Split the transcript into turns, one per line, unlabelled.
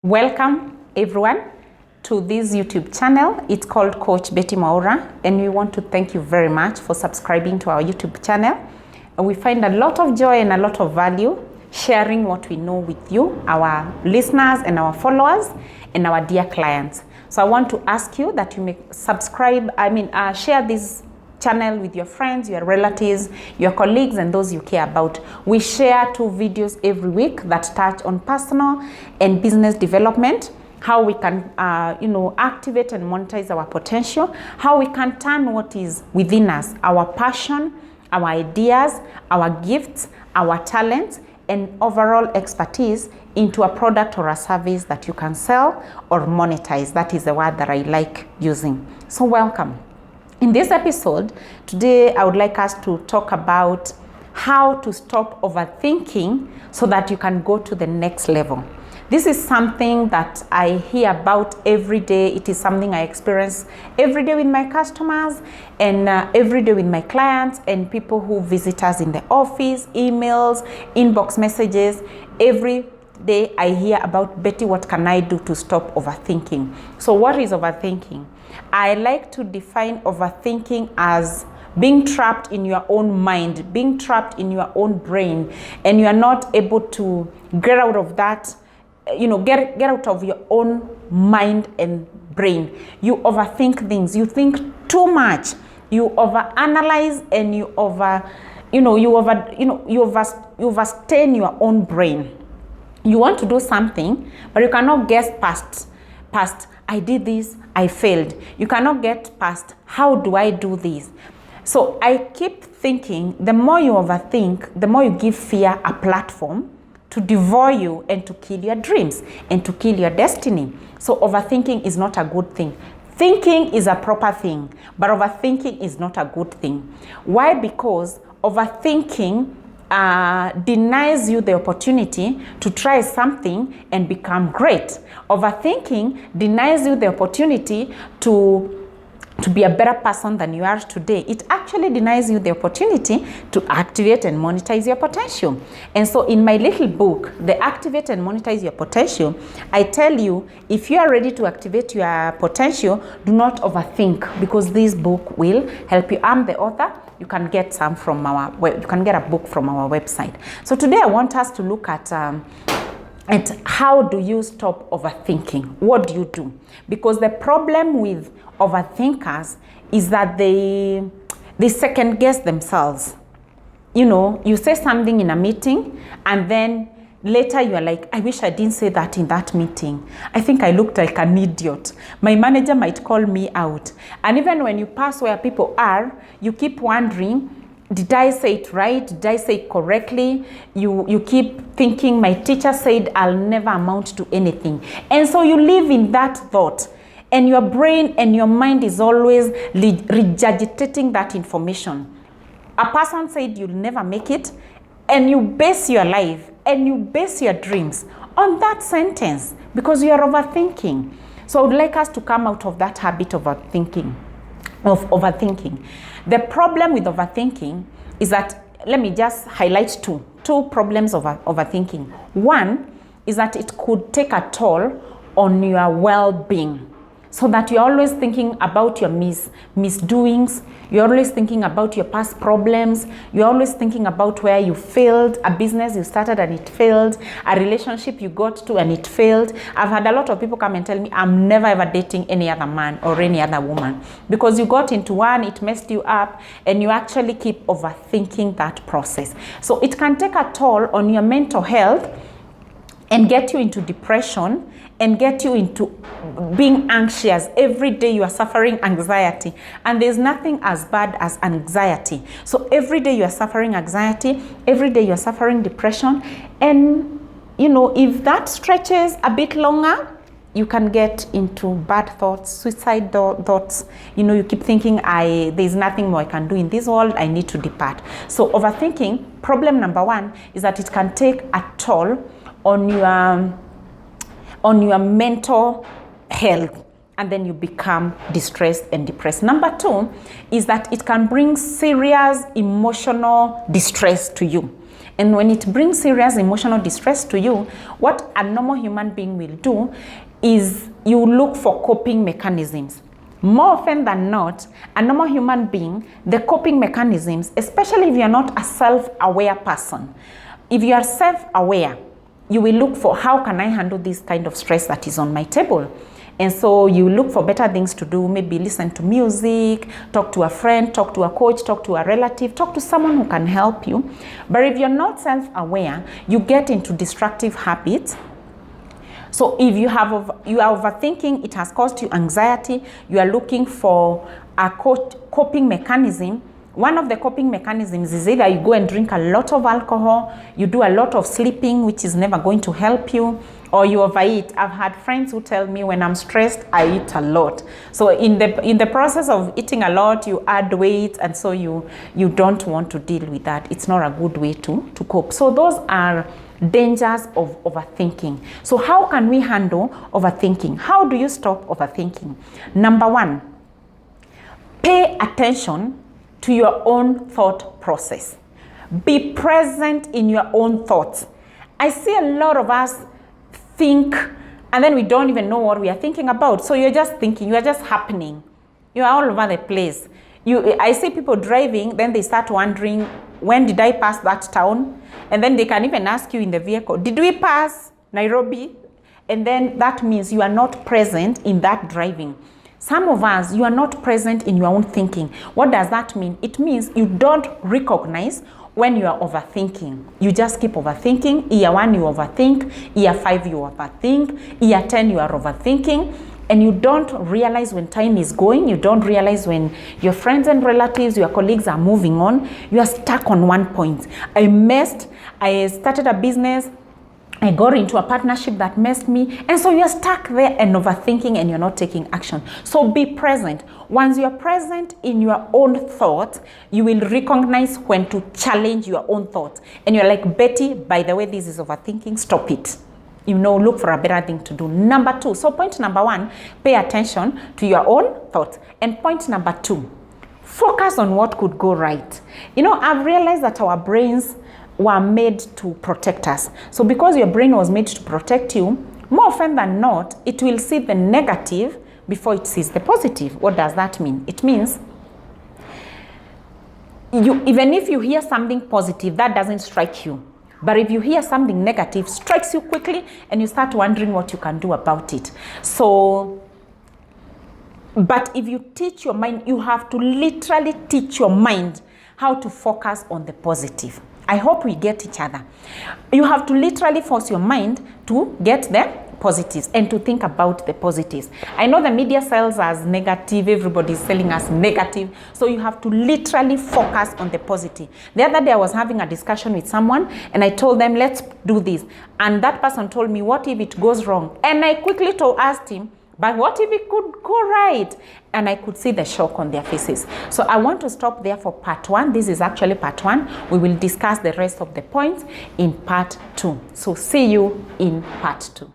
Welcome everyone to this YouTube channel. It's called Coach Betty Mwaura, and we want to thank you very much for subscribing to our YouTube channel. And we find a lot of joy and a lot of value sharing what we know with you, our listeners and our followers and our dear clients. So I want to ask you that you may subscribe, share this channel with your friends, your relatives, your colleagues, and those you care about. We share 2 videos every week that touch on personal and business development, how we can activate and monetize our potential, how we can turn what is within us, our passion, our ideas, our gifts, our talents, and overall expertise into a product or a service that you can sell or monetize. That is the word that I like using. So welcome. In this episode, today I would like us to talk about how to stop overthinking so that you can go to the next level. This is something that I hear about every day. It is something I experience every day with my customers and every day with my clients and people who visit us in the office, emails, inbox messages. Every day I hear about, Betty, what can I do to stop overthinking? So what is overthinking? I like to define overthinking as being trapped in your own mind, being trapped in your own brain, and you are not able to get out of that, get out of your own mind and brain. You overthink things, you think too much, you overanalyze, and you overstain your own brain. You want to do something, but you cannot get past I did this, I failed. You cannot get past, how do I do this? So I keep thinking, the more you overthink, the more you give fear a platform to devour you and to kill your dreams and to kill your destiny. So overthinking is not a good thing. Thinking is a proper thing, but overthinking is not a good thing. Why? Because overthinking denies you the opportunity to try something and become great. Overthinking denies you the opportunity to be a better person than you are today. It actually denies you the opportunity to activate and monetize your potential. And so in my little book, the Activate and Monetize Your Potential, I tell you, if you are ready to activate your potential, do not overthink, because this book will help you. I'm the author. You can get some from you can get a book from our website. So today I want us to look at how do you stop overthinking? What do you do? Because the problem with overthinkers is that they second guess themselves. You say something in a meeting and then later you are like, I wish I didn't say that in that meeting. I think I looked like an idiot. My manager might call me out. And even when you pass where people are, you keep wondering, did I say it right? Did I say it correctly? You keep thinking, my teacher said I'll never amount to anything. And so you live in that thought. And your brain and your mind is always regurgitating that information. A person said you'll never make it, and you base your life and you base your dreams on that sentence because you are overthinking. So I would like us to come out of that habit of overthinking. The problem with overthinking is that, let me just highlight two problems of overthinking. One is that it could take a toll on your well-being, so that you're always thinking about your misdoings, you're always thinking about your past problems, you're always thinking about where you failed, a business you started and it failed, a relationship you got to and it failed. I've had a lot of people come and tell me, I'm never ever dating any other man or any other woman, because you got into one, it messed you up, and you actually keep overthinking that process. So it can take a toll on your mental health and get you into depression and get you into being anxious. Every day you are suffering anxiety, and there's nothing as bad as anxiety. So every day you are suffering anxiety, every day you are suffering depression, and if that stretches a bit longer, you can get into bad thoughts, suicide thoughts. You keep thinking, there's nothing more I can do in this world, I need to depart. So overthinking, problem number 1 is that it can take a toll on your mental health, and then you become distressed and depressed. Number 2 is that it can bring serious emotional distress to you. And when it brings serious emotional distress to you, what a normal human being will do is you look for coping mechanisms. More often than not, a normal human being, the coping mechanisms, especially if you're not a self-aware person, if you are self-aware, you will look for how can I handle this kind of stress that is on my table. And so you look for better things to do, maybe listen to music, talk to a friend, talk to a coach, talk to a relative, talk to someone who can help you. But if you're not self-aware, you get into destructive habits. So if you are overthinking, it has caused you anxiety, you are looking for a coping mechanism. One of the coping mechanisms is either you go and drink a lot of alcohol, you do a lot of sleeping, which is never going to help you, or you overeat. I've had friends who tell me when I'm stressed, I eat a lot. So in the process of eating a lot, you add weight, and so you don't want to deal with that. It's not a good way to cope. So those are dangers of overthinking. So how can we handle overthinking? How do you stop overthinking? Number one, pay attention to your own thought process. Be present in your own thoughts. I see a lot of us think and then we don't even know what we are thinking about. So you're just thinking, you are just happening. You are all over the place. I see people driving, then they start wondering, when did I pass that town? And then they can even ask you in the vehicle, did we pass Nairobi? And then that means you are not present in that driving. Some of us, you are not present in your own thinking. What does that mean? It means you don't recognize when you are overthinking. You just keep overthinking. Year 1, you overthink. Year 5, you overthink. Year 10, you are overthinking. And you don't realize when time is going. You don't realize when your friends and relatives, your colleagues are moving on. You are stuck on one point. I started a business. I got into a partnership that messed me. And so you're stuck there and overthinking and you're not taking action. So be present. Once you're present in your own thoughts, you will recognize when to challenge your own thoughts. And you're like, Betty, by the way, this is overthinking. Stop it. Look for a better thing to do. Number 2. So point number 1, pay attention to your own thoughts. And point number 2, focus on what could go right. I've realized that our brains were made to protect us. So because your brain was made to protect you, more often than not, it will see the negative before it sees the positive. What does that mean? It means even if you hear something positive, that doesn't strike you. But if you hear something negative, strikes you quickly and you start wondering what you can do about it. But if you teach your mind, you have to literally teach your mind how to focus on the positive. I hope we get each other. You have to literally force your mind to get the positives and to think about the positives. I know the media sells us negative, everybody's selling us negative, so you have to literally focus on the positive. The other day I was having a discussion with someone and I told them, let's do this. And that person told me, what if it goes wrong? And I quickly asked him, but what if it could go right? And I could see the shock on their faces. So I want to stop there for part 1. This is actually part 1. We will discuss the rest of the points in part 2. So see you in part 2.